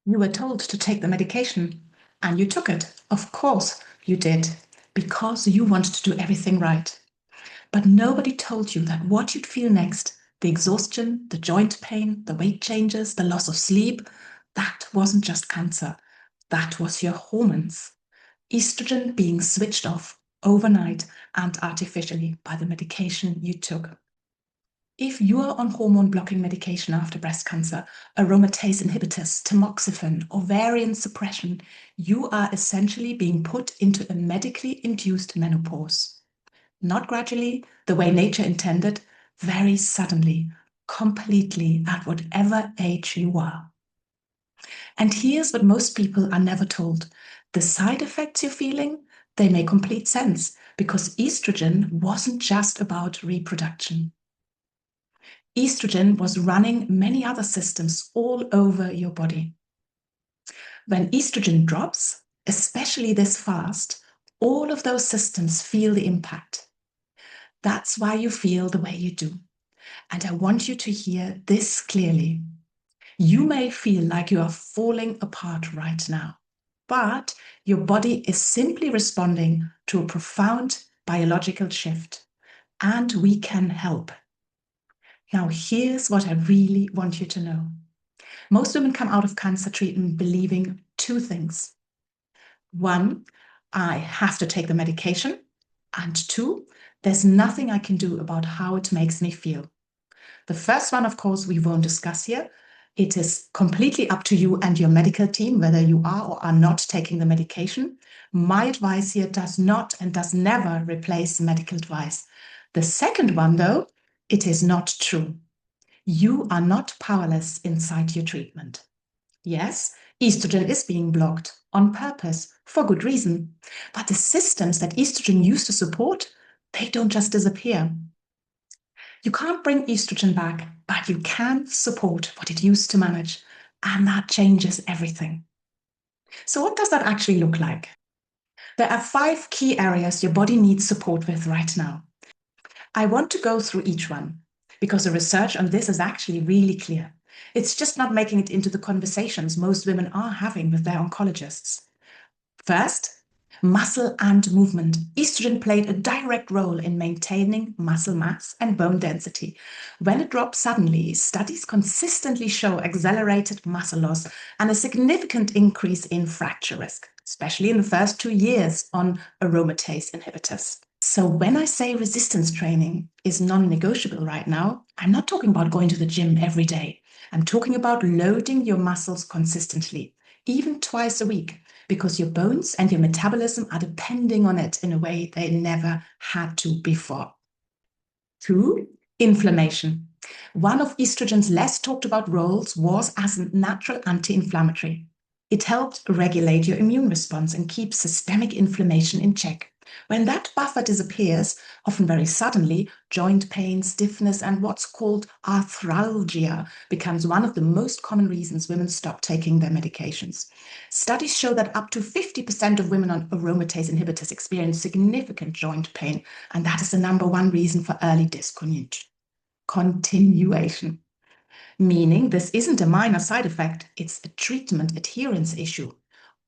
You were told to take the medication and you took it. Of course you did, because you wanted to do everything right. But nobody told you that what you'd feel next, the exhaustion, the joint pain, the weight changes, the loss of sleep, that wasn't just cancer. That was your hormones. Estrogen being switched off overnight and artificially by the medication you took. If you are on hormone-blocking medication after breast cancer, aromatase inhibitors, tamoxifen, ovarian suppression, you are essentially being put into a medically induced menopause. Not gradually, the way nature intended, very suddenly, completely at whatever age you are. And here's what most people are never told. The side effects you're feeling, they make complete sense because estrogen wasn't just about reproduction. Estrogen was running many other systems all over your body. When estrogen drops, especially this fast, all of those systems feel the impact. That's why you feel the way you do. And I want you to hear this clearly. You may feel like you are falling apart right now, but your body is simply responding to a profound biological shift, and we can help. Now, here's what I really want you to know. Most women come out of cancer treatment believing two things. One, I have to take the medication. And two, there's nothing I can do about how it makes me feel. The first one, of course, we won't discuss here. It is completely up to you and your medical team whether you are or are not taking the medication. My advice here does not and does never replace medical advice. The second one, though, it is not true. You are not powerless inside your treatment. Yes, estrogen is being blocked on purpose for good reason. But the systems that estrogen used to support, they don't just disappear. You can't bring estrogen back, but you can support what it used to manage. And that changes everything. So, what does that actually look like? There are 5 key areas your body needs support with right now. I want to go through each one because the research on this is actually really clear. It's just not making it into the conversations most women are having with their oncologists. First, muscle and movement. Estrogen played a direct role in maintaining muscle mass and bone density. When it drops suddenly, studies consistently show accelerated muscle loss and a significant increase in fracture risk, especially in the first 2 years on aromatase inhibitors. So when I say resistance training is non-negotiable right now, I'm not talking about going to the gym every day. I'm talking about loading your muscles consistently, even twice a week, because your bones and your metabolism are depending on it in a way they never had to before. 2, inflammation. One of estrogen's less talked about roles was as a natural anti-inflammatory. It helped regulate your immune response and keep systemic inflammation in check. When that buffer disappears, often very suddenly, joint pain, stiffness, and what's called arthralgia becomes one of the most common reasons women stop taking their medications. Studies show that up to 50% of women on aromatase inhibitors experience significant joint pain, and that is the number one reason for early discontinuation. Meaning this isn't a minor side effect, it's a treatment adherence issue.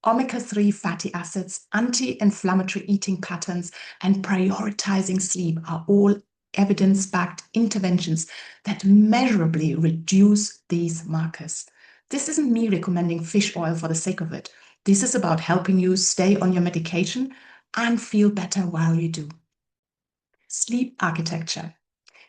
Omega-3 fatty acids, anti-inflammatory eating patterns, and prioritizing sleep are all evidence-backed interventions that measurably reduce these markers. This isn't me recommending fish oil for the sake of it. This is about helping you stay on your medication and feel better while you do. Sleep architecture.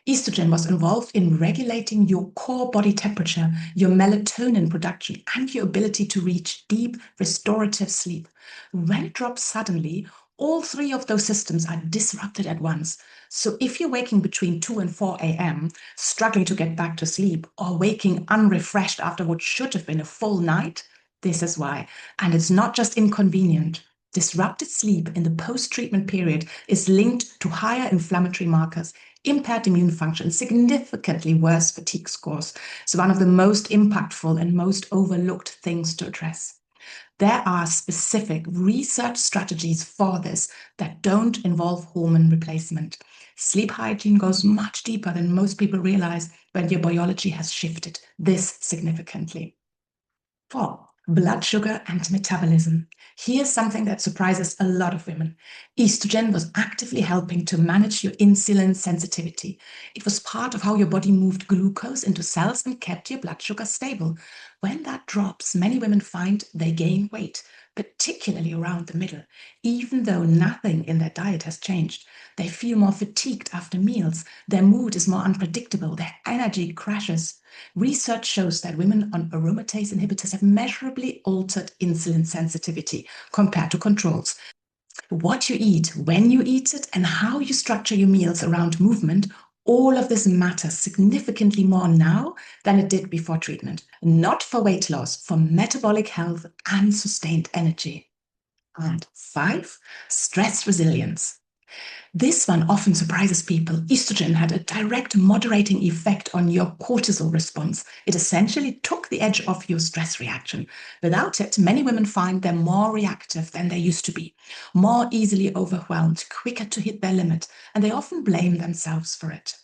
Estrogen was involved in regulating your core body temperature, your melatonin production, and your ability to reach deep restorative sleep. When it drops suddenly, all 3 of those systems are disrupted at once. So if you're waking between 2 and 4 a.m., struggling to get back to sleep, or waking unrefreshed after what should have been a full night, this is why. And it's not just inconvenient. Disrupted sleep in the post-treatment period is linked to higher inflammatory markers, impaired immune function, significantly worse fatigue scores. So one of the most impactful and most overlooked things to address. There are specific research strategies for this that don't involve hormone replacement. Sleep hygiene goes much deeper than most people realize when your biology has shifted this significantly. 4, Blood sugar and metabolism. Here's something that surprises a lot of women. Estrogen was actively helping to manage your insulin sensitivity. It was part of how your body moved glucose into cells and kept your blood sugar stable. When that drops, many women find they gain weight, particularly around the middle. Even though nothing in their diet has changed, they feel more fatigued after meals, their mood is more unpredictable, their energy crashes. Research shows that women on aromatase inhibitors have measurably altered insulin sensitivity compared to controls. What you eat, when you eat it, and how you structure your meals around movement, all of this matters significantly more now than it did before treatment. Not for weight loss, for metabolic health and sustained energy. And 5, stress resilience. This one often surprises people. Estrogen had a direct moderating effect on your cortisol response. It essentially took the edge off your stress reaction. Without it, many women find they're more reactive than they used to be, more easily overwhelmed, quicker to hit their limit, and they often blame themselves for it.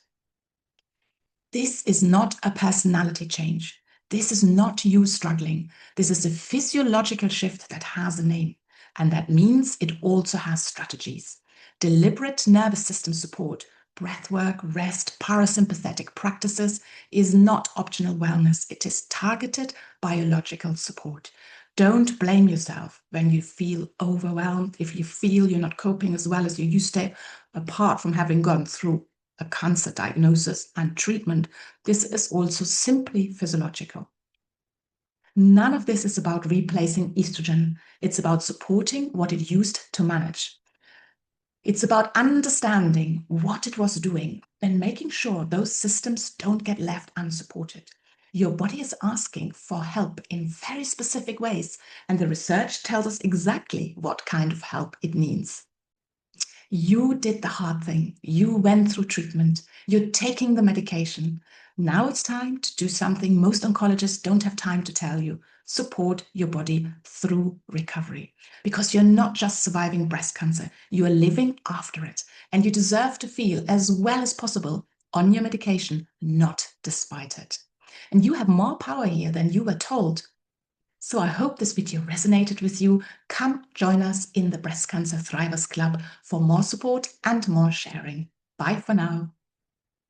This is not a personality change. This is not you struggling. This is a physiological shift that has a name. And that means it also has strategies. Deliberate nervous system support, breath work, rest, parasympathetic practices is not optional wellness. It is targeted biological support. Don't blame yourself when you feel overwhelmed, if you feel you're not coping as well as you used to, apart from having gone through a cancer diagnosis and treatment. This is also simply physiological. None of this is about replacing estrogen. It's about supporting what it used to manage. It's about understanding what it was doing and making sure those systems don't get left unsupported. Your body is asking for help in very specific ways, and the research tells us exactly what kind of help it needs. You did the hard thing. You went through treatment. You're taking the medication. Now it's time to do something most oncologists don't have time to tell you. Support your body through recovery. Because you're not just surviving breast cancer, you are living after it. And you deserve to feel as well as possible on your medication, not despite it. And you have more power here than you were told. So I hope this video resonated with you. Come join us in the Breast Cancer Thrivers Club for more support and more sharing. Bye for now.